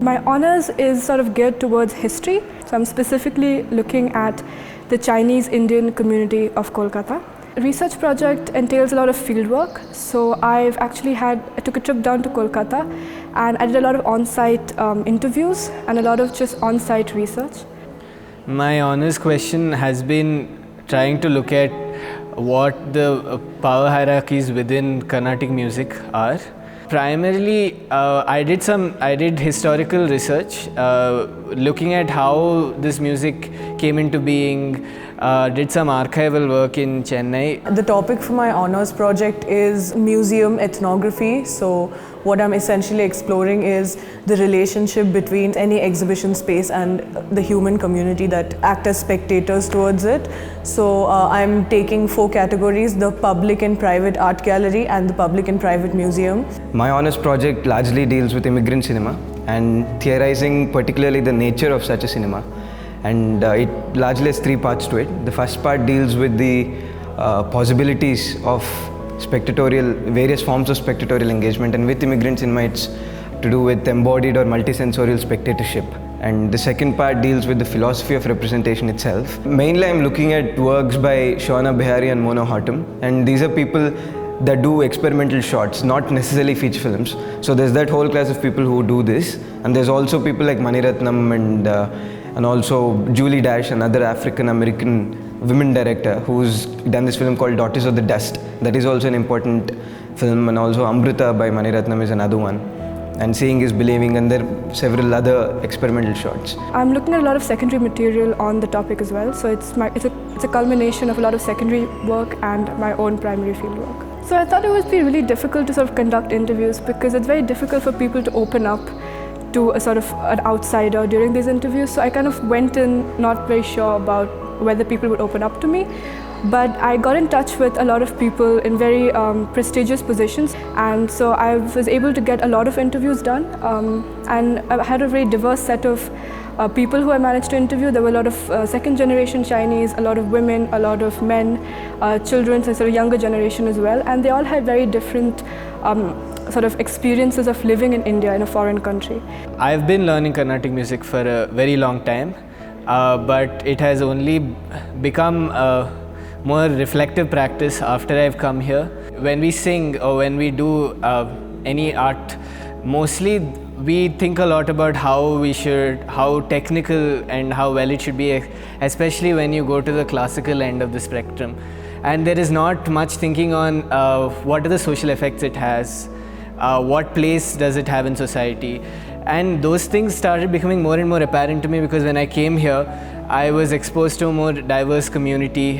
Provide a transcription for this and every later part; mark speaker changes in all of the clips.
Speaker 1: My honors is sort of geared towards history. So I'm specifically looking at the Chinese Indian community of Kolkata. The research project entails a lot of fieldwork. So I took a trip down to Kolkata and I did a lot of on-site interviews and a lot of just on-site research.
Speaker 2: My honors question has been trying to look at what the power hierarchies within Carnatic music are. Primarily, I did historical research, looking at how this music came into being, did some archival work in Chennai.
Speaker 3: The topic for my honors project is museum ethnography. So what I'm essentially exploring is the relationship between any exhibition space and the human community that act as spectators towards it. So I'm taking 4 categories: the public and private art gallery and the public and private museum.
Speaker 4: My honors project largely deals with immigrant cinema and theorizing particularly the nature of such a cinema. And it largely has 3 parts to it. The first part deals with the possibilities of various forms of spectatorial engagement, and with immigrant cinema it's to do with embodied or multisensorial spectatorship. And the second part deals with the philosophy of representation itself. Mainly I'm looking at works by Shona Behari and Mona Houghton, and these are people that do experimental shots, not necessarily feature films. So there's that whole class of people who do this, and there's also people like Mani Ratnam and also Julie Dash, another African American women director who's done this film called Daughters of the Dust. That is also an important film, and also Amrita by Mani Ratnam is another one. And Seeing is Believing, and there are several other experimental shots.
Speaker 1: I'm looking at a lot of secondary material on the topic as well. So it's a culmination of a lot of secondary work and my own primary field work. So I thought it would be really difficult to sort of conduct interviews because it's very difficult for people to open up to a sort of an outsider during these interviews. So I kind of went in not very sure about whether people would open up to me. But I got in touch with a lot of people in very prestigious positions, and so I was able to get a lot of interviews done, and I had a very diverse set of people who I managed to interview. There were a lot of second generation Chinese, a lot of women, a lot of men, children, so sort of younger generation as well, and they all had very different sort of experiences of living in India, in a foreign country.
Speaker 2: I've been learning Carnatic music for a very long time, but it has only become more reflective practice after I've come here. When we sing or when we do any art, mostly we think a lot about how technical and how well it should be, especially when you go to the classical end of the spectrum. And there is not much thinking on what are the social effects it has, what place does it have in society. And those things started becoming more and more apparent to me because when I came here, I was exposed to a more diverse community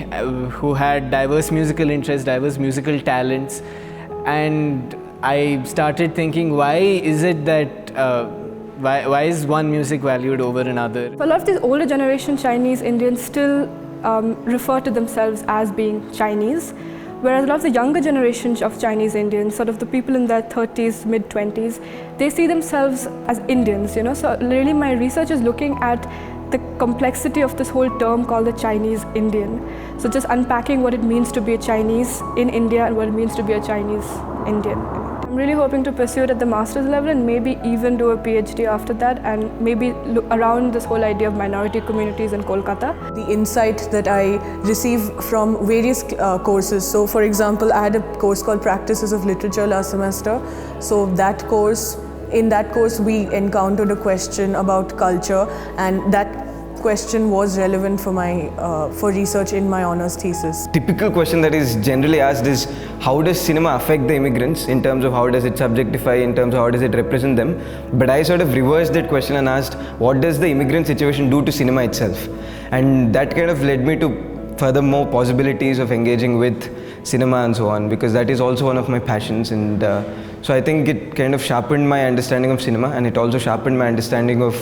Speaker 2: who had diverse musical interests, diverse musical talents, and I started thinking, why is it that why is one music valued over another?
Speaker 1: A lot of these older generation Chinese Indians still refer to themselves as being Chinese, whereas a lot of the younger generation of Chinese Indians, sort of the people in their 30s, mid-20s, they see themselves as Indians, you know. So really my research is looking at the complexity of this whole term called the Chinese Indian. So just unpacking what it means to be a Chinese in India and what it means to be a Chinese Indian. I'm really hoping to pursue it at the master's level and maybe even do a PhD after that, and maybe look around this whole idea of minority communities in Kolkata.
Speaker 3: The insight that I receive from various courses. So for example, I had a course called Practices of Literature last semester. So in that course we encountered a question about culture, and that question was relevant for research in my honors thesis.
Speaker 4: Typical question that is generally asked is, how does cinema affect the immigrants in terms of how does it subjectify, in terms of how does it represent them? But I sort of reversed that question and asked, what does the immigrant situation do to cinema itself? And that kind of led me to furthermore possibilities of engaging with cinema and so on, because that is also one of my passions. And so I think it kind of sharpened my understanding of cinema, and it also sharpened my understanding of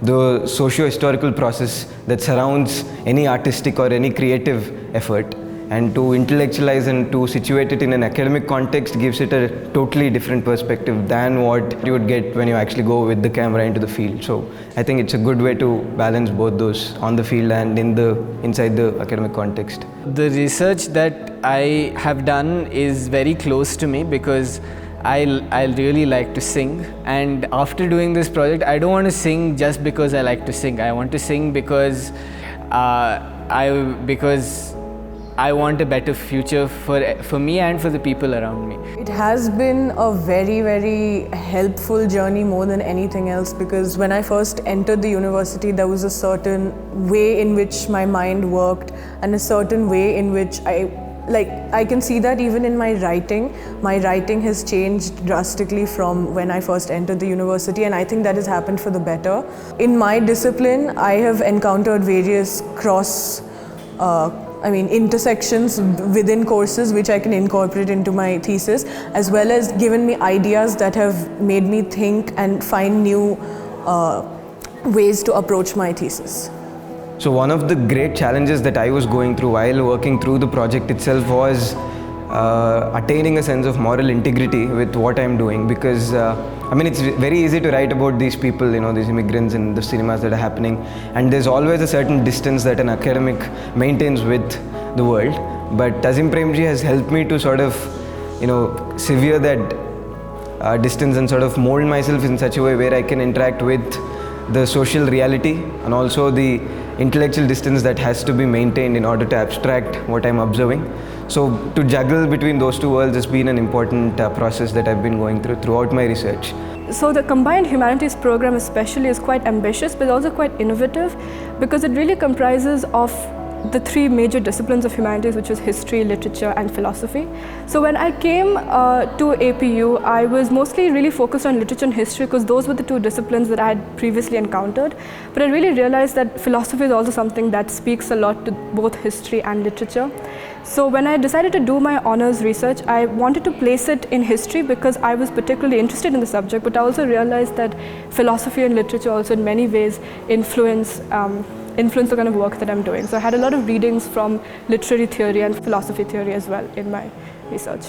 Speaker 4: the socio-historical process that surrounds any artistic or any creative effort, and to intellectualize and to situate it in an academic context gives it a totally different perspective than what you would get when you actually go with the camera into the field. So I think it's a good way to balance both those, on the field and inside the academic context.
Speaker 2: The research that I have done is very close to me because I really like to sing, and after doing this project, I don't want to sing just because I like to sing. I want to sing because I want a better future for me and for the people around me.
Speaker 3: It has been a very, very helpful journey more than anything else, because when I first entered the university, there was a certain way in which my mind worked and a certain way in which I can see that even in my writing. My writing has changed drastically from when I first entered the university, and I think that has happened for the better. In my discipline, I have encountered various intersections within courses which I can incorporate into my thesis, as well as given me ideas that have made me think and find new ways to approach my thesis.
Speaker 4: So one of the great challenges that I was going through while working through the project itself was attaining a sense of moral integrity with what I'm doing, because it's very easy to write about these people, these immigrants and the cinemas that are happening, and there's always a certain distance that an academic maintains with the world. But Azim Premji has helped me to sort of, sever that distance and sort of mold myself in such a way where I can interact with the social reality and also the intellectual distance that has to be maintained in order to abstract what I'm observing. So to juggle between those two worlds has been an important process that I've been going through throughout my research.
Speaker 1: So the combined humanities program especially is quite ambitious, but also quite innovative, because it really comprises of the three major disciplines of humanities, which is history, literature and philosophy. So when I came to APU, I was mostly really focused on literature and history because those were the two disciplines that I had previously encountered. But I really realized that philosophy is also something that speaks a lot to both history and literature. So when I decided to do my honors research, I wanted to place it in history because I was particularly interested in the subject, but I also realized that philosophy and literature also in many ways influence the kind of work that I'm doing. So I had a lot of readings from literary theory and philosophy theory as well in my research.